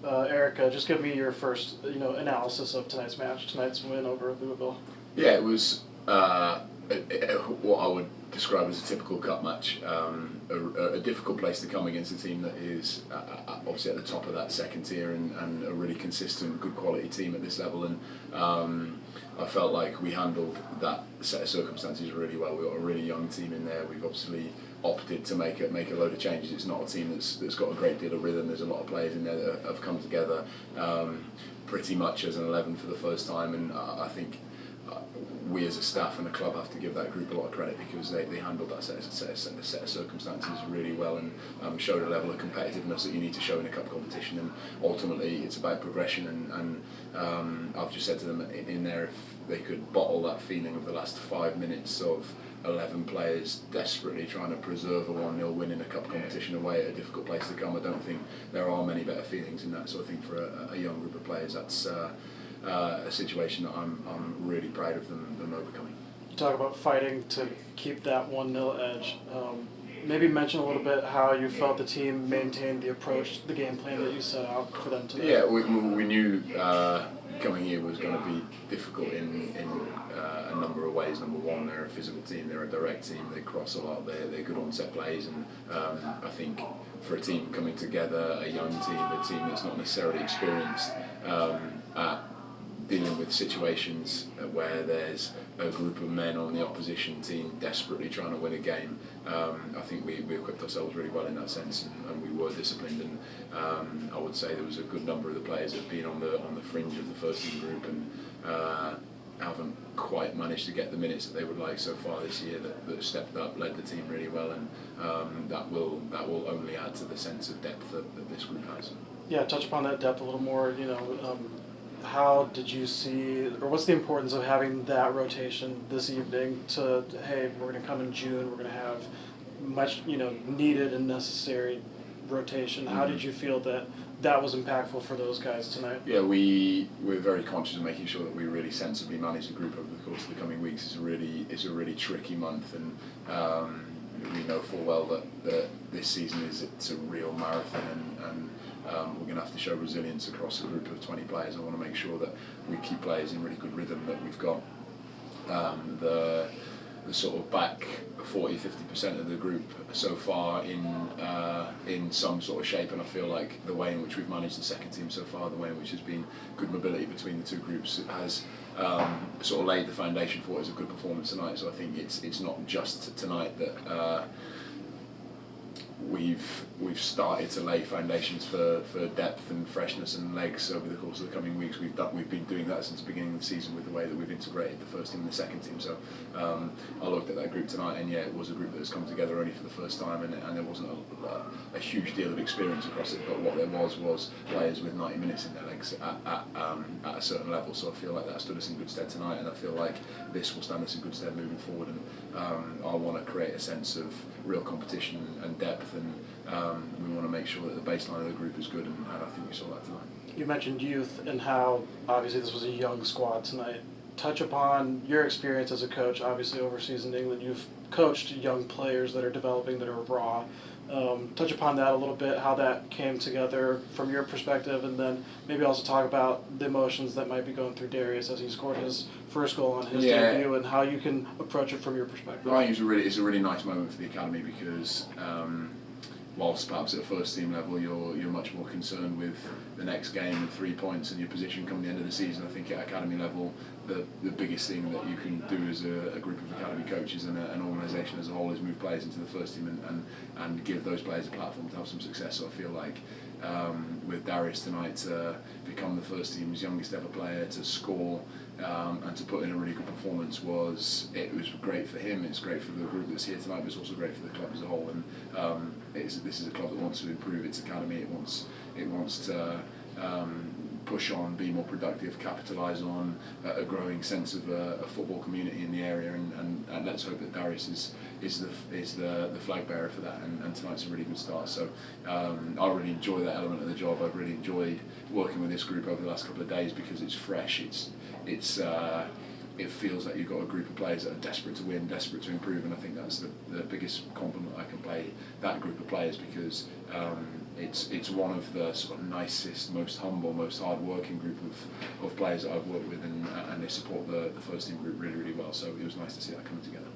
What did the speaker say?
Eric, just give me your first, analysis of tonight's win over Louisville. Yeah, it was what I would describe as a typical cup match. A difficult place to come against a team that is obviously at the top of that second tier and a really consistent, good quality team at this level. And I felt like we handled that set of circumstances really well. We've got a really young team in there. We've obviously opted to make a load of changes. It's not a team that's got a great deal of rhythm. There's a lot of players in there that have come together pretty much as an 11 for the first time, and I think we as a staff and the club have to give that group a lot of credit because they handled that set of circumstances really well and showed a level of competitiveness that you need to show in a cup competition. And ultimately it's about progression, and I've just said to them in there, if they could bottle that feeling of the last 5 minutes of 11 players desperately trying to preserve a 1-0 win in a cup competition away at a difficult place to come, I don't think there are many better feelings in that. So I think for a young group of players, that's a situation that I'm really proud of them overcoming. You talk about fighting to keep that 1-0 edge. Maybe mention a little bit how you felt the team maintained the approach, the game plan that you set out for them today. Yeah, we knew coming here was going to be difficult in a number of ways. Number one, they're a physical team, they're a direct team, they cross a lot, they're good on set plays, and I think for a team coming together, a young team, a team that's not necessarily experienced at dealing with situations where there's a group of men on the opposition team desperately trying to win a game, I think we equipped ourselves really well in that sense, and we were disciplined. And I would say there was a good number of the players that have been on the fringe of the first team group and haven't quite managed to get the minutes that they would like so far this year, that stepped up, led the team really well, and that will only add to the sense of depth that this group has. Yeah, touch upon that depth a little more. How did you see, or what's the importance of having that rotation this evening to, hey, we're going to come in June, we're going to have much, needed and necessary rotation. How did you feel that was impactful for those guys tonight? Yeah, we're very conscious of making sure that we really sensibly manage the group over the course of the coming weeks. It's a really tricky month, and we know full well that this season it's a real marathon, and we're going to have to show resilience across a group of 20 players. I want to make sure that we keep players in really good rhythm, that we've got the sort of back 40-50% of the group so far in some sort of shape, and I feel like the way in which we've managed the second team so far, the way in which there's been good mobility between the two groups, it has sort of laid the foundation for what is a good performance tonight. So I think it's not just tonight that we've started to lay foundations for depth and freshness and legs over the course of the coming weeks. We've been doing that since the beginning of the season with the way that we've integrated the first team and the second team. So I looked at that group tonight, and yeah, it was a group that has come together only for the first time, and there wasn't a huge deal of experience across it, but what there was players with 90 minutes in their legs at a certain level. So I feel like that stood us in good stead tonight, and I feel like this will stand us in good stead moving forward. And I want to create a sense of real competition and depth, and we want to make sure that the baseline of the group is good, and I think we saw that tonight. You mentioned youth and how obviously this was a young squad tonight. Touch upon your experience as a coach. Obviously overseas in England, you've coached young players that are developing, that are raw. Touch upon that a little bit, how that came together from your perspective, and then maybe also talk about the emotions that might be going through Darius as he scored his first goal on his debut, and how you can approach it from your perspective. I think it's a really nice moment for the academy because whilst perhaps at first team level you're much more concerned with the next game and 3 points and your position come the end of the season, I think at academy level the biggest thing that you can do as a group of academy coaches and an organisation as a whole is move players into the first team and give those players a platform to have some success. So I feel like with Darius tonight to become the first team's youngest ever player, to score and to put in a really good performance, was great for him, it's great for the group that's here tonight, but it's also great for the club as a whole. And this is a club that wants to improve its academy, it wants to push on, be more productive, capitalise on a growing sense of a football community in the area, and let's hope that Darius is the flag bearer for that, and tonight's a really good start. So I really enjoy that element of the job. I've really enjoyed working with this group over the last couple of days because it's fresh, it feels like you've got a group of players that are desperate to win, desperate to improve, and I think that's the biggest compliment I can pay that group of players, because it's one of the sort of nicest, most humble, most hard-working group of players that I've worked with, and they support the first team group really, really well. So it was nice to see that coming together.